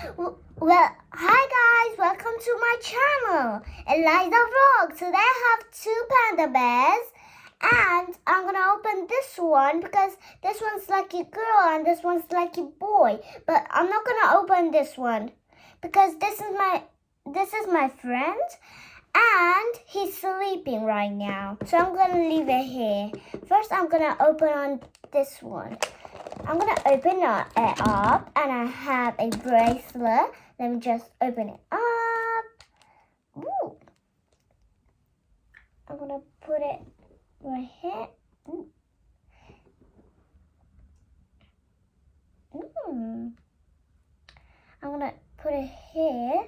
Well, hi guys, welcome to my channel, Eliza Vlog. Today I have two panda bears, and I'm gonna open this one because this one's lucky girl and this one's lucky boy. But I'm not gonna open this one because this is my friend, and he's sleeping right now. So I'm gonna leave it here. First, I'm gonna open on this one. I'm going to open it up, and I have a bracelet. Let me just open it up. Ooh. I'm going to put it right here. I'm going to put it here.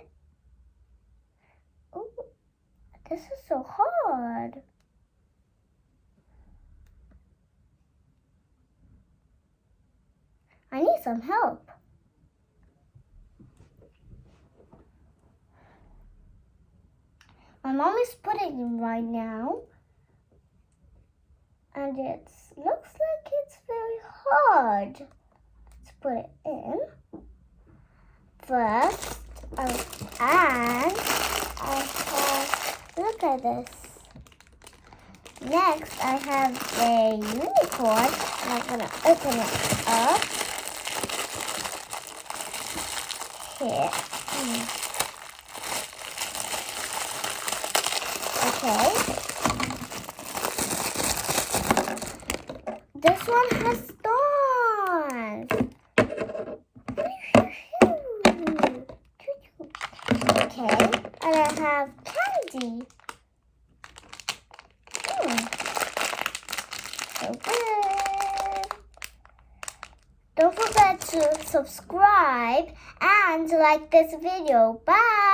Ooh, this is so hard. I need some help. My mom is putting it right now. And it looks like it's very hard. Let's put it in. First, look at this. Next, I have a unicorn. And I'm going to open it up. Here. Okay. This one has stars. Okay, and I have candy. So good. Don't forget to subscribe and like this video. Bye.